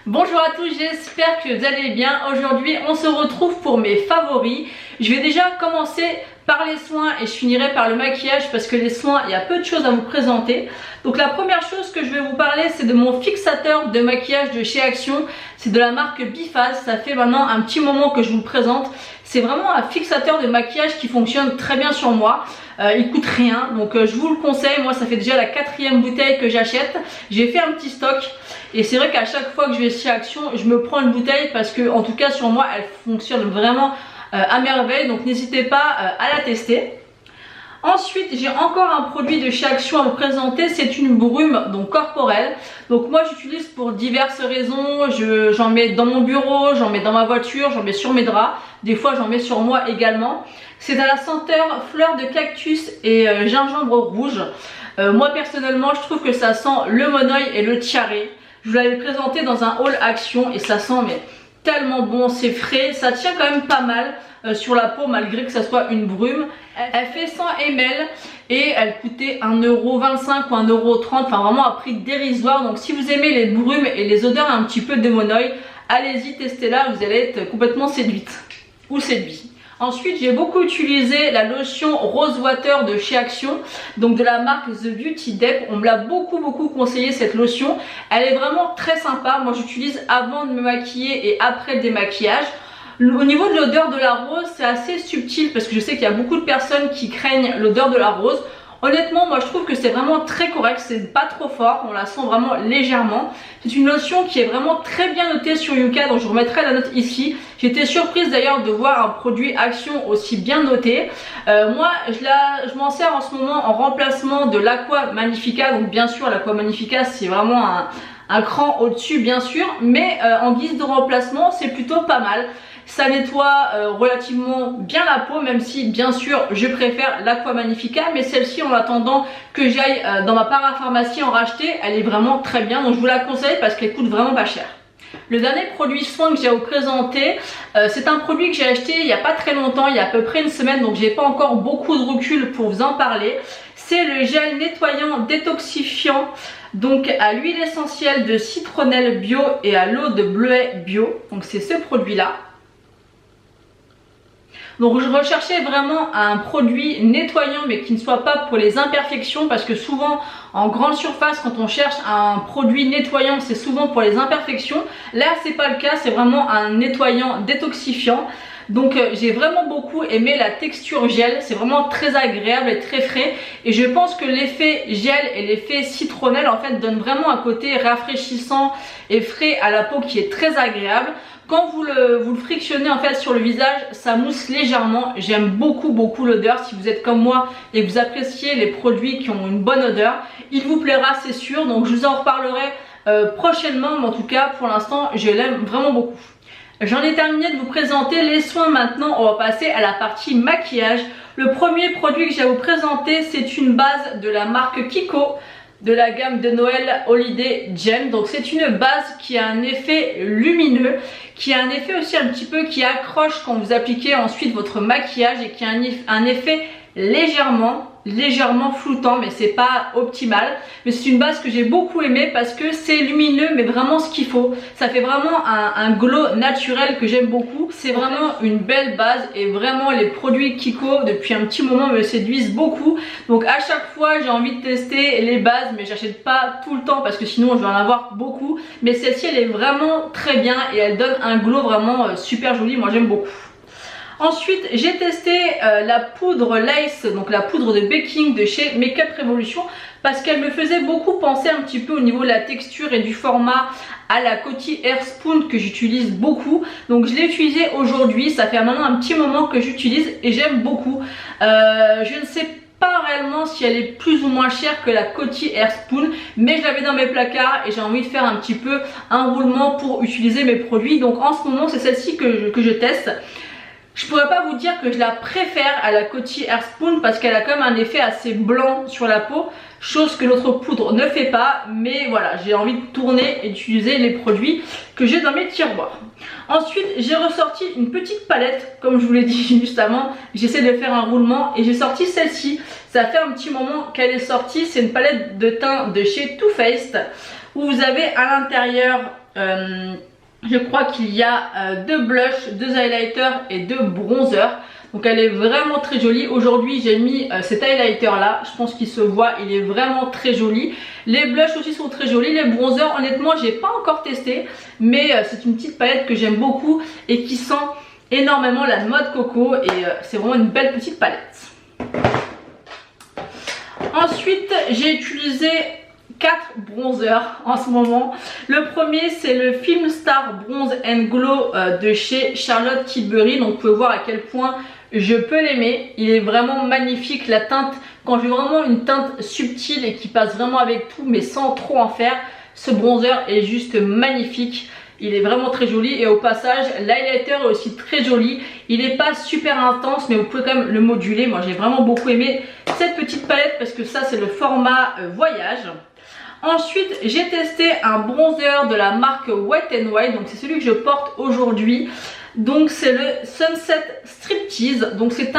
Bonjour à tous, j'espère que vous allez bien. Aujourd'hui on se retrouve pour mes favoris. Je vais déjà commencer par les soins et je finirai par le maquillage parce que les soins, il y a peu de choses à vous présenter. Donc la première chose que je vais vous parler, c'est de mon fixateur de maquillage de chez Action. C'est de la marque Biphase, ça fait maintenant un petit moment que je vous le présente. C'est vraiment un fixateur de maquillage qui fonctionne très bien sur moi. Il coûte rien, donc je vous le conseille. Moi ça fait déjà la 4e bouteille que j'achète. J'ai fait un petit stock et c'est vrai qu'à chaque fois que je vais chez Action, je me prends une bouteille parce que en tout cas sur moi elle fonctionne vraiment à merveille, donc n'hésitez pas à la tester. Ensuite j'ai encore un produit de chez Action à vous présenter, c'est une brume donc corporelle. Donc moi j'utilise pour diverses raisons, j'en mets dans mon bureau, j'en mets dans ma voiture, j'en mets sur mes draps, des fois j'en mets sur moi également. C'est à la senteur fleur de cactus et gingembre rouge. Moi personnellement je trouve que ça sent le monoeil et le tiare. Je vous l'avais présenté dans un haul Action et ça sent mais tellement bon, c'est frais, ça tient quand même pas mal sur la peau malgré que ça soit une brume. Elle fait 100 ml et elle coûtait 1,25€ ou 1,30€, enfin vraiment à prix dérisoire. Donc si vous aimez les brumes et les odeurs un petit peu de monoeil, allez-y, testez-la, vous allez être complètement séduite ou séduit. Ensuite j'ai beaucoup utilisé la lotion Rose Water de chez Action, donc de la marque The Beauty Dep. On me l'a beaucoup conseillé cette lotion, elle est vraiment très sympa. Moi j'utilise avant de me maquiller et après le démaquillage. Au niveau de l'odeur de la rose, c'est assez subtil parce que je sais qu'il y a beaucoup de personnes qui craignent l'odeur de la rose. Honnêtement, moi je trouve que c'est vraiment très correct, c'est pas trop fort, on la sent vraiment légèrement. C'est une lotion qui est vraiment très bien notée sur Yuka, donc je vous remettrai la note ici. J'étais surprise d'ailleurs de voir un produit Action aussi bien noté. Moi je m'en sers en ce moment en remplacement de l'Aqua Magnifica, donc bien sûr l'Aqua Magnifica c'est vraiment un cran au-dessus bien sûr, mais en guise de remplacement c'est plutôt pas mal. Ça nettoie relativement bien la peau, même si bien sûr je préfère l'Aqua Magnifica, mais celle-ci en attendant que j'aille dans ma parapharmacie en racheter, elle est vraiment très bien, donc je vous la conseille parce qu'elle coûte vraiment pas cher. Le dernier produit soin que j'ai à vous présenter, c'est un produit que j'ai acheté il n'y a pas très longtemps, il y a à peu près une semaine, donc j'ai pas encore beaucoup de recul pour vous en parler. C'est le gel nettoyant détoxifiant, donc à l'huile essentielle de citronnelle bio et à l'eau de bleuet bio, donc c'est ce produit là. Donc je recherchais vraiment un produit nettoyant mais qui ne soit pas pour les imperfections, parce que souvent en grande surface quand on cherche un produit nettoyant c'est souvent pour les imperfections. Là c'est pas le cas, c'est vraiment un nettoyant détoxifiant. Donc j'ai vraiment beaucoup aimé la texture gel, c'est vraiment très agréable et très frais. Et je pense que l'effet gel et l'effet citronnelle en fait donnent vraiment un côté rafraîchissant et frais à la peau qui est très agréable. Quand vous le frictionnez en fait sur le visage, ça mousse légèrement. J'aime beaucoup l'odeur. Si vous êtes comme moi et que vous appréciez les produits qui ont une bonne odeur, il vous plaira c'est sûr. Donc je vous en reparlerai prochainement, mais en tout cas pour l'instant je l'aime vraiment beaucoup. J'en ai terminé de vous présenter les soins. Maintenant on va passer à la partie maquillage. Le premier produit que j'ai à vous présenter, c'est une base de la marque Kiko, de la gamme de Noël Holiday Gem. Donc c'est une base qui a un effet lumineux, qui a un effet aussi un petit peu qui accroche quand vous appliquez ensuite votre maquillage, et qui a un effet légèrement floutant, mais c'est pas optimal. Mais c'est une base que j'ai beaucoup aimé parce que c'est lumineux mais vraiment ce qu'il faut. Ça fait vraiment un glow naturel que j'aime beaucoup. C'est vraiment une belle base et vraiment les produits Kiko depuis un petit moment me séduisent beaucoup. Donc à chaque fois j'ai envie de tester les bases, mais j'achète pas tout le temps parce que sinon je vais en avoir beaucoup. Mais celle-ci elle est vraiment très bien et elle donne un glow vraiment super joli, moi j'aime beaucoup. Ensuite j'ai testé la poudre Lace, donc la poudre de baking de chez Makeup Revolution, parce qu'elle me faisait beaucoup penser un petit peu au niveau de la texture et du format à la Coty Air Spoon que j'utilise beaucoup. Donc je l'ai utilisé aujourd'hui, ça fait maintenant un petit moment que j'utilise et j'aime beaucoup. Je ne sais pas réellement si elle est plus ou moins chère que la Coty Air Spoon, mais je l'avais dans mes placards et j'ai envie de faire un petit peu un roulement pour utiliser mes produits. Donc en ce moment c'est celle-ci que je teste. Je pourrais pas vous dire que je la préfère à la Coty Air Spoon parce qu'elle a quand même un effet assez blanc sur la peau, chose que l'autre poudre ne fait pas, mais voilà, j'ai envie de tourner et d'utiliser les produits que j'ai dans mes tiroirs. Ensuite j'ai ressorti une petite palette, comme je vous l'ai dit juste avant, j'essaie de faire un roulement et j'ai sorti celle-ci. Ça fait un petit moment qu'elle est sortie, c'est une palette de teint de chez Too Faced où vous avez à l'intérieur Je crois qu'il y a 2 blushs, 2 highlighters et 2 bronzers. Donc elle est vraiment très jolie. Aujourd'hui j'ai mis cet highlighter là, je pense qu'il se voit, il est vraiment très joli. Les blushs aussi sont très jolis. Les bronzers honnêtement j'ai pas encore testé, mais c'est une petite palette que j'aime beaucoup et qui sent énormément la noix de coco et c'est vraiment une belle petite palette. Ensuite j'ai utilisé 4 bronzers en ce moment. Le premier c'est le Film Star Bronze and Glow de chez Charlotte Tilbury. Donc vous pouvez voir à quel point je peux l'aimer. Il est vraiment magnifique. La teinte, quand je veux vraiment une teinte subtile et qui passe vraiment avec tout mais sans trop en faire, ce bronzer est juste magnifique. Il est vraiment très joli et au passage l'highlighter est aussi très joli. Il n'est pas super intense mais vous pouvez quand même le moduler. Moi j'ai vraiment beaucoup aimé cette petite palette parce que ça c'est le format voyage. Ensuite j'ai testé un bronzer de la marque Wet n Wild, donc c'est celui que je porte aujourd'hui. Donc c'est le Sunset Striptease, donc c'est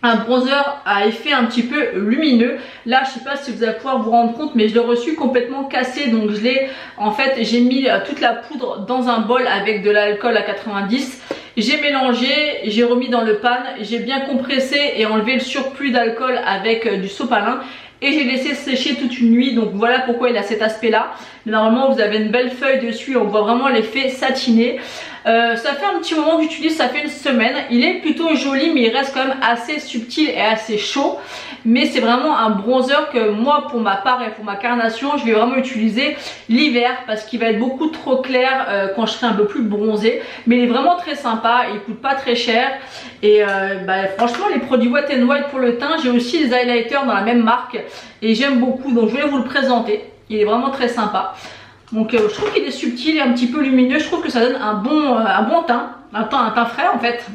un bronzer à effet un petit peu lumineux. Là je sais pas si vous allez pouvoir vous rendre compte mais je l'ai reçu complètement cassé. Donc je l'ai, en fait j'ai mis toute la poudre dans un bol avec de l'alcool à 90. J'ai mélangé, j'ai remis dans le pan, j'ai bien compressé et enlevé le surplus d'alcool avec du sopalin. Et j'ai laissé sécher toute une nuit, donc voilà pourquoi il a cet aspect là. Normalement vous avez une belle feuille dessus, on voit vraiment l'effet satiné. Ça fait un petit moment que j'utilise, ça fait une semaine. Il est plutôt joli mais il reste quand même assez subtil et assez chaud. Mais c'est vraiment un bronzer que moi pour ma part et pour ma carnation je vais vraiment utiliser l'hiver parce qu'il va être beaucoup trop clair quand je serai un peu plus bronzée. Mais il est vraiment très sympa, il coûte pas très cher. Et franchement les produits Wet n Wild pour le teint, j'ai aussi des highlighters dans la même marque et j'aime beaucoup, donc je vais vous le présenter. Il est vraiment très sympa. Donc je trouve qu'il est subtil et un petit peu lumineux. Je trouve que ça donne un bon teint, un teint frais en fait.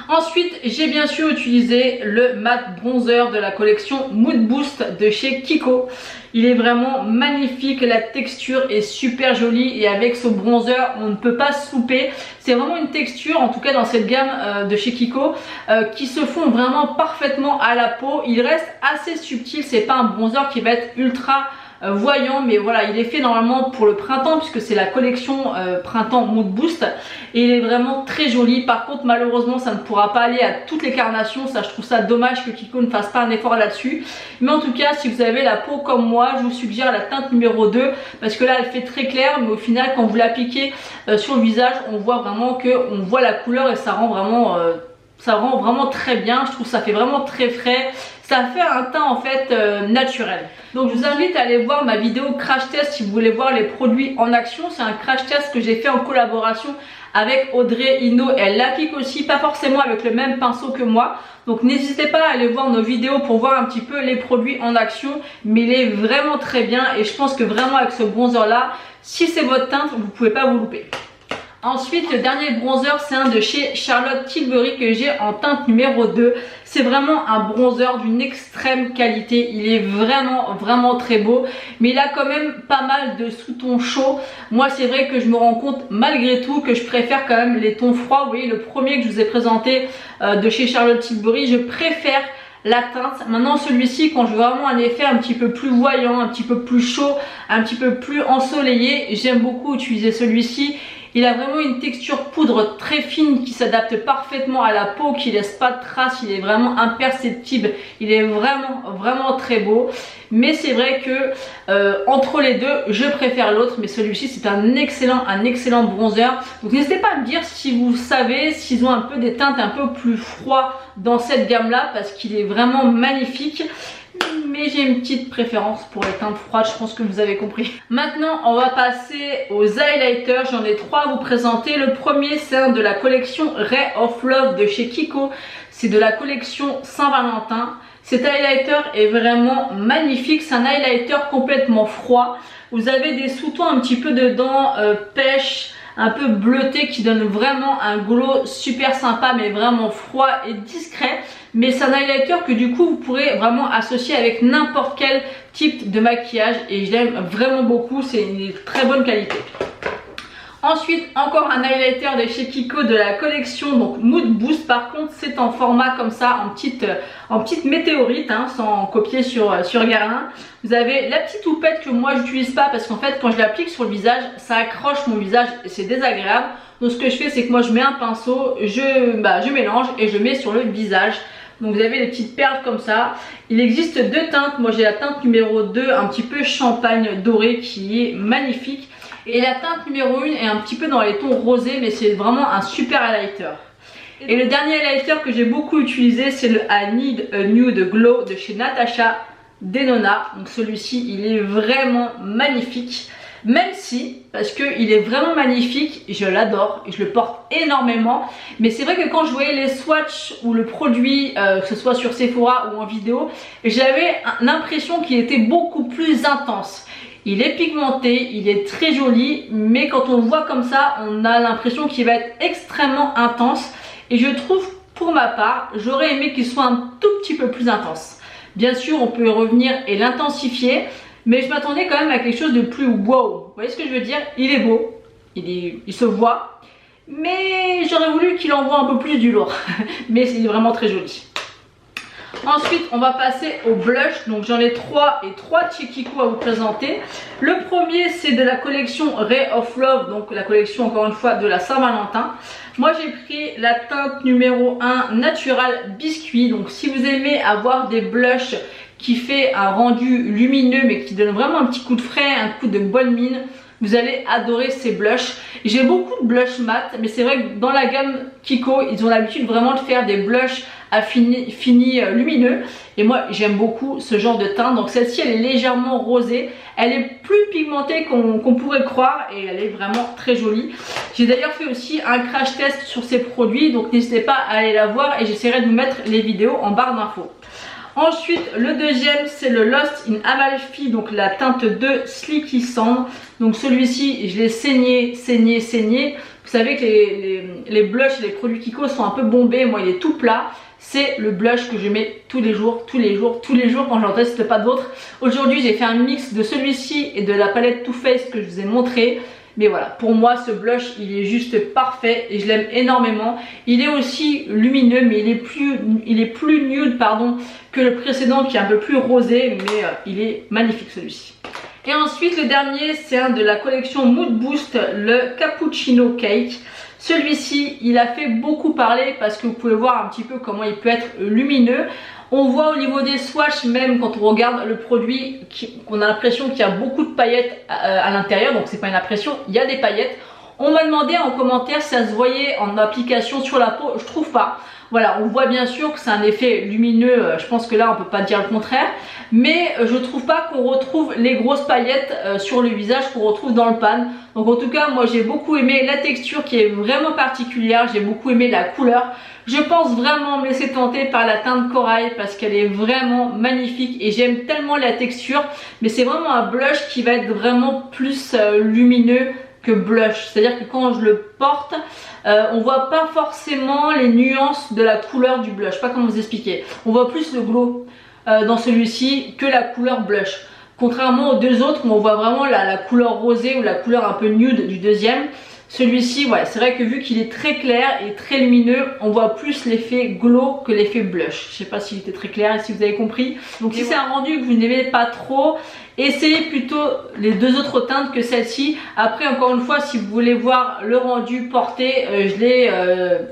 Ensuite j'ai bien sûr utilisé le matte bronzer de la collection Mood Boost de chez Kiko. Il est vraiment magnifique, la texture est super jolie et avec ce bronzer on ne peut pas se louper. C'est vraiment une texture, en tout cas dans cette gamme de chez Kiko, qui se fond vraiment parfaitement à la peau. Il reste assez subtil, c'est pas un bronzer qui va être ultra voyant, mais voilà, il est fait normalement pour le printemps puisque c'est la collection printemps Mood Boost et il est vraiment très joli. Par contre malheureusement ça ne pourra pas aller à toutes les carnations, ça je trouve ça dommage que Kiko ne fasse pas un effort là-dessus. Mais en tout cas si vous avez la peau comme moi, je vous suggère la teinte numéro 2 parce que là elle fait très clair, mais au final quand vous l'appliquez sur le visage on voit vraiment que on voit la couleur et ça rend vraiment très bien. Je trouve que ça fait vraiment très frais. Ça fait un teint en fait naturel. Donc je vous invite à aller voir ma vidéo crash test si vous voulez voir les produits en action. C'est un crash test que j'ai fait en collaboration avec Audrey Hinault. Elle l'applique aussi, pas forcément avec le même pinceau que moi. Donc n'hésitez pas à aller voir nos vidéos pour voir un petit peu les produits en action. Mais il est vraiment très bien et je pense que vraiment avec ce bronzer là, si c'est votre teinte, vous ne pouvez pas vous louper. Ensuite le dernier bronzer c'est un de chez Charlotte Tilbury que j'ai en teinte numéro 2. C'est vraiment un bronzer d'une extrême qualité. Il est vraiment très beau. Mais il a quand même pas mal de sous-tons chauds. Moi c'est vrai que je me rends compte malgré tout que je préfère quand même les tons froids. Vous voyez le premier que je vous ai présenté de chez Charlotte Tilbury, je préfère la teinte. Maintenant celui-ci quand je veux vraiment un effet un petit peu plus voyant, un petit peu plus chaud, un petit peu plus ensoleillé, j'aime beaucoup utiliser celui-ci. Il a vraiment une texture poudre très fine qui s'adapte parfaitement à la peau, qui laisse pas de traces, il est vraiment imperceptible, il est vraiment très beau. Mais c'est vrai que entre les deux, je préfère l'autre, mais celui-ci c'est un excellent bronzer. Donc n'hésitez pas à me dire si vous savez s'ils ont un peu des teintes un peu plus froides dans cette gamme là, parce qu'il est vraiment magnifique. Mais j'ai une petite préférence pour les teintes froides, je pense que vous avez compris. Maintenant on va passer aux highlighters, j'en ai 3 à vous présenter. Le premier c'est un de la collection Ray of Love de chez Kiko. C'est de la collection Saint-Valentin. Cet highlighter est vraiment magnifique, c'est un highlighter complètement froid. Vous avez des sous-tons un petit peu dedans, pêche, un peu bleuté qui donne vraiment un glow super sympa mais vraiment froid et discret. Mais c'est un highlighter que du coup vous pourrez vraiment associer avec n'importe quel type de maquillage et je l'aime vraiment beaucoup, c'est une très bonne qualité. Ensuite, encore un highlighter de chez Kiko de la collection, donc Mood Boost. Par contre, c'est en format comme ça, en petite météorite, hein, sans copier sur Guerlain. Vous avez la petite houppette que moi j'utilise pas parce qu'en fait, quand je l'applique sur le visage, ça accroche mon visage et c'est désagréable. Donc ce que je fais, c'est que moi je mets un pinceau, je mélange et je mets sur le visage. Donc vous avez des petites perles comme ça. Il existe deux teintes. Moi j'ai la teinte numéro 2, un petit peu champagne doré, qui est magnifique. Et la teinte numéro 1 est un petit peu dans les tons rosés, mais c'est vraiment un super highlighter. Et le dernier highlighter que j'ai beaucoup utilisé, c'est le I Need a Nude Glow de chez Natasha Denona. Donc celui-ci, il est vraiment magnifique. Même si, parce qu'il est vraiment magnifique, je l'adore et je le porte énormément. Mais c'est vrai que quand je voyais les swatchs ou le produit, que ce soit sur Sephora ou en vidéo, j'avais l'impression qu'il était beaucoup plus intense. Il est pigmenté, il est très joli, mais quand on le voit comme ça, on a l'impression qu'il va être extrêmement intense. Et je trouve, pour ma part, j'aurais aimé qu'il soit un tout petit peu plus intense. Bien sûr, on peut y revenir et l'intensifier, mais je m'attendais quand même à quelque chose de plus wow. Vous voyez ce que je veux dire? Il est beau, il se voit, mais j'aurais voulu qu'il envoie un peu plus du lourd. Mais il est vraiment très joli. Ensuite, on va passer au blush. Donc j'en ai 3 et 3 de chez Kiko à vous présenter. Le premier, c'est de la collection Ray of Love, donc la collection encore une fois de la Saint-Valentin. Moi j'ai pris la teinte numéro 1 Natural Biscuit. Donc si vous aimez avoir des blushs qui fait un rendu lumineux mais qui donne vraiment un petit coup de frais, un coup de bonne mine, vous allez adorer ces blushs. J'ai beaucoup de blushs mat, mais c'est vrai que dans la gamme Kiko, ils ont l'habitude vraiment de faire des blushs à fini lumineux. Et moi, j'aime beaucoup ce genre de teinte. Donc celle-ci, elle est légèrement rosée. Elle est plus pigmentée qu'on pourrait croire et elle est vraiment très jolie. J'ai d'ailleurs fait aussi un crash test sur ces produits. Donc n'hésitez pas à aller la voir et j'essaierai de vous mettre les vidéos en barre d'infos. Ensuite, le deuxième, c'est le Lost in Amalfi, donc la teinte 2 Sleeky Sand. Donc celui-ci, je l'ai saigné. Vous savez que les blushs et les produits Kiko sont un peu bombés. Moi, il est tout plat. C'est le blush que je mets tous les jours quand j'en teste pas d'autres. Aujourd'hui, j'ai fait un mix de celui-ci et de la palette Too Faced que je vous ai montré. Mais voilà, pour moi ce blush il est juste parfait et je l'aime énormément. Il est aussi lumineux mais il est plus nude que le précédent qui est un peu plus rosé, mais il est magnifique celui-ci. Et ensuite le dernier, c'est un de la collection Mood Boost, le Cappuccino Cake. Celui-ci il a fait beaucoup parler parce que vous pouvez voir un petit peu comment il peut être lumineux. On voit au niveau des swatchs, même quand on regarde le produit, qu'on a l'impression qu'il y a beaucoup de paillettes à l'intérieur. Donc c'est pas une impression, il y a des paillettes. On m'a demandé en commentaire si ça se voyait en application sur la peau. Je trouve pas. Voilà, on voit bien sûr que c'est un effet lumineux. Je pense que là on peut pas dire le contraire. Mais je trouve pas qu'on retrouve les grosses paillettes sur le visage qu'on retrouve dans le pan. Donc en tout cas moi j'ai beaucoup aimé la texture qui est vraiment particulière. J'ai beaucoup aimé la couleur. Je pense vraiment me laisser tenter par la teinte corail parce qu'elle est vraiment magnifique et j'aime tellement la texture. Mais c'est vraiment un blush qui va être vraiment plus lumineux que blush. C'est-à-dire que quand je le porte, on voit pas forcément les nuances de la couleur du blush. Je sais pas comment vous expliquer. On voit plus le glow dans celui-ci que la couleur blush. Contrairement aux deux autres où on voit vraiment la couleur rosée ou la couleur un peu nude du deuxième. Celui-ci, ouais, c'est vrai que vu qu'il est très clair et très lumineux, on voit plus l'effet glow que l'effet blush. Je sais pas s'il était très clair et si vous avez compris. Donc si c'est un rendu que vous n'aimez pas trop, essayez plutôt les deux autres teintes que celle-ci. Après, encore une fois, si vous voulez voir le rendu porté, je l'ai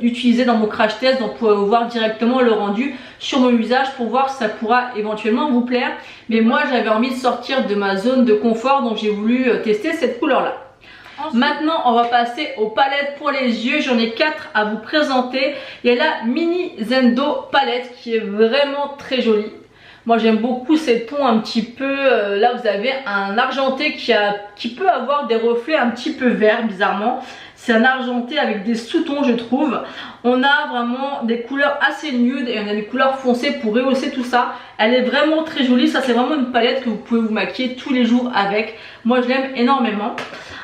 utilisé dans mon crash test. Donc vous pouvez voir directement le rendu sur mon visage pour voir si ça pourra éventuellement vous plaire. Mais moi, j'avais envie de sortir de ma zone de confort, donc j'ai voulu tester cette couleur-là. Maintenant on va passer aux palettes pour les yeux. J'en ai 4 à vous présenter. Il y a la Mini Zendo palette qui est vraiment très jolie. Moi j'aime beaucoup ces tons un petit peu, là vous avez un argenté qui peut avoir des reflets un petit peu verts bizarrement. C'est un argenté avec des sous-tons je trouve. On a vraiment des couleurs assez nudes et on a des couleurs foncées pour rehausser tout ça. Elle est vraiment très jolie. Ça c'est vraiment une palette que vous pouvez vous maquiller tous les jours avec. Moi je l'aime énormément.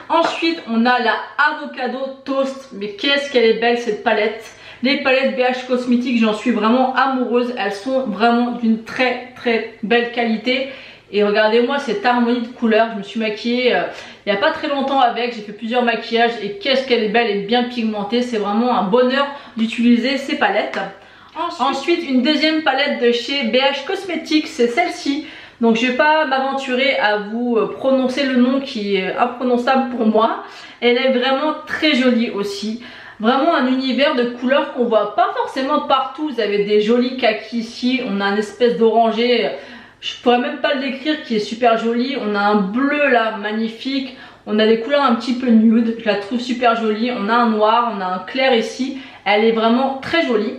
Ensuite on a la Avocado Toast. Mais qu'est-ce qu'elle est belle cette palette. Les palettes BH Cosmetics, j'en suis vraiment amoureuse. Elles sont vraiment d'une très très belle qualité. Et regardez-moi cette harmonie de couleurs. Je me suis maquillée il n'y a pas très longtemps avec, j'ai fait plusieurs maquillages et qu'est-ce qu'elle est belle et bien pigmentée. C'est vraiment un bonheur d'utiliser ces palettes. Ensuite, une deuxième palette de chez BH Cosmetics, c'est celle-ci. Donc je ne vais pas m'aventurer à vous prononcer le nom qui est imprononçable pour moi. Elle est vraiment très jolie aussi. Vraiment un univers de couleurs qu'on voit pas forcément partout. Vous avez des jolis kakis ici, on a une espèce d'orangé, je pourrais même pas le décrire, qui est super joli. On a un bleu là magnifique, on a des couleurs un petit peu nude, je la trouve super jolie. On a un noir, on a un clair ici, elle est vraiment très jolie.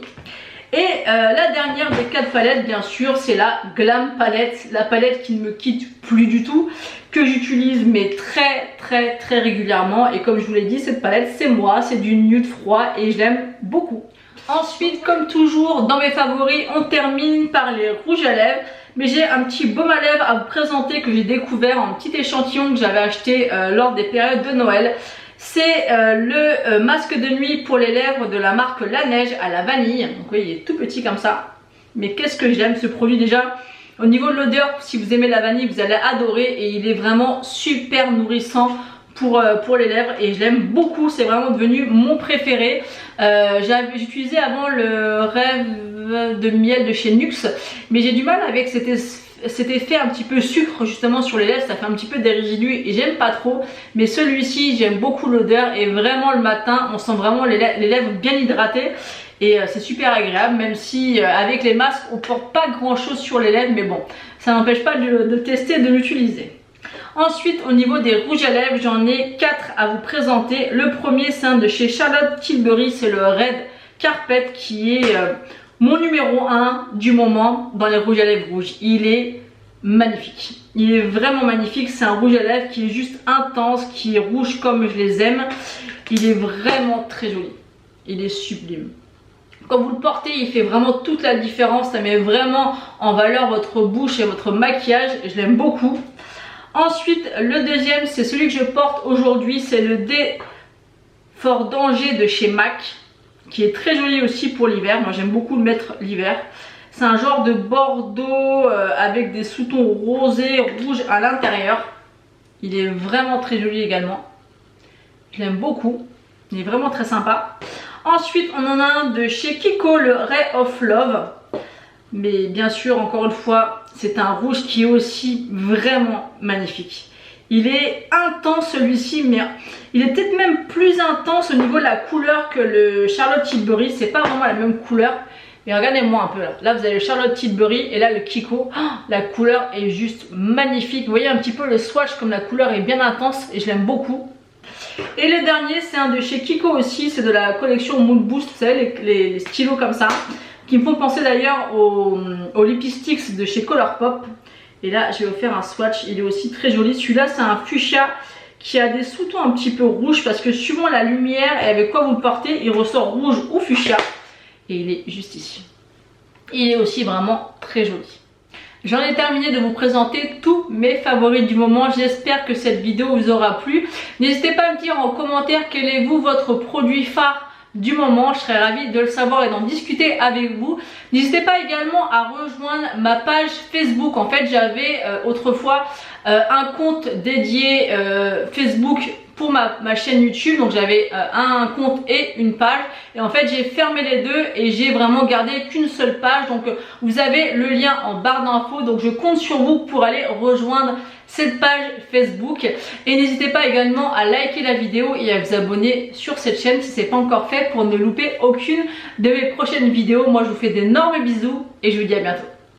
Et la dernière des 4 palettes, bien sûr, c'est la Glam Palette, la palette qui ne me quitte plus du tout, que j'utilise mais très régulièrement. Et comme je vous l'ai dit, cette palette c'est moi, c'est du nude froid et je l'aime beaucoup. Ensuite, comme toujours dans mes favoris, on termine par les rouges à lèvres. Mais j'ai un petit baume à lèvres à vous présenter que j'ai découvert en petit échantillon que j'avais acheté lors des périodes de Noël. C'est le masque de nuit pour les lèvres de la marque La Neige à la vanille. Donc oui, il est tout petit comme ça. Mais qu'est-ce que j'aime ce produit déjà. Au niveau de l'odeur, si vous aimez la vanille, vous allez adorer. Et il est vraiment super nourrissant pour les lèvres. Et je l'aime beaucoup, c'est vraiment devenu mon préféré. J'utilisais avant le Rêve de miel de chez Nuxe. Mais j'ai du mal avec cet effet un petit peu sucre justement sur les lèvres, ça fait un petit peu des résidus et j'aime pas trop. Mais celui-ci, j'aime beaucoup l'odeur et vraiment le matin, on sent vraiment les lèvres bien hydratées. Et c'est super agréable, même si avec les masques on porte pas grand chose sur les lèvres, mais bon, ça n'empêche pas de tester et de l'utiliser. Ensuite, au niveau des rouges à lèvres, j'en ai 4 à vous présenter. Le premier, c'est un de chez Charlotte Tilbury, c'est le Red Carpet qui est mon numéro 1 du moment dans les rouges à lèvres rouges. Il est magnifique, il est vraiment magnifique. C'est un rouge à lèvres qui est juste intense, qui est rouge comme je les aime. Il est vraiment très joli, il est sublime. Quand vous le portez, il fait vraiment toute la différence. Ça met vraiment en valeur votre bouche et votre maquillage. Je l'aime beaucoup. Ensuite, le deuxième, c'est celui que je porte aujourd'hui. C'est le D Fort Danger de chez MAC, qui est très joli aussi pour l'hiver. Moi, j'aime beaucoup le mettre l'hiver. C'est un genre de bordeaux avec des sous-tons rosés, rouges à l'intérieur. Il est vraiment très joli également. Je l'aime beaucoup. Il est vraiment très sympa. Ensuite, on en a un de chez Kiko, le Ray of Love. Mais bien sûr, encore une fois, c'est un rouge qui est aussi vraiment magnifique. Il est intense celui-ci, mais il est peut-être même plus intense au niveau de la couleur que le Charlotte Tilbury. C'est pas vraiment la même couleur. Mais regardez-moi un peu là. Là, vous avez le Charlotte Tilbury et là le Kiko. Oh, la couleur est juste magnifique. Vous voyez un petit peu le swatch comme la couleur est bien intense et je l'aime beaucoup. Et le dernier, c'est un de chez Kiko aussi. C'est de la collection Mood Boost. Vous savez, les stylos comme ça. Qui me font penser d'ailleurs aux Lipsticks de chez Colourpop. Et là, je vais vous faire un swatch. Il est aussi très joli. Celui-là, c'est un fuchsia qui a des sous-tons un petit peu rouges. Parce que suivant la lumière et avec quoi vous le portez, il ressort rouge ou fuchsia. Et il est juste ici. Il est aussi vraiment très joli. J'en ai terminé de vous présenter tous mes favoris du moment. J'espère que cette vidéo vous aura plu. N'hésitez pas à me dire en commentaire quel est votre produit phare du moment. Je serais ravie de le savoir et d'en discuter avec vous. N'hésitez pas également à rejoindre ma page Facebook. En fait, j'avais autrefois un compte dédié Facebook pour ma chaîne YouTube. Donc j'avais un compte et une page. Et en fait, j'ai fermé les deux et j'ai vraiment gardé qu'une seule page. Donc vous avez le lien en barre d'infos. Donc je compte sur vous pour aller rejoindre cette page Facebook. Et n'hésitez pas également à liker la vidéo et à vous abonner sur cette chaîne si ce n'est pas encore fait pour ne louper aucune de mes prochaines vidéos. Moi, je vous fais d'énormes bisous et je vous dis à bientôt.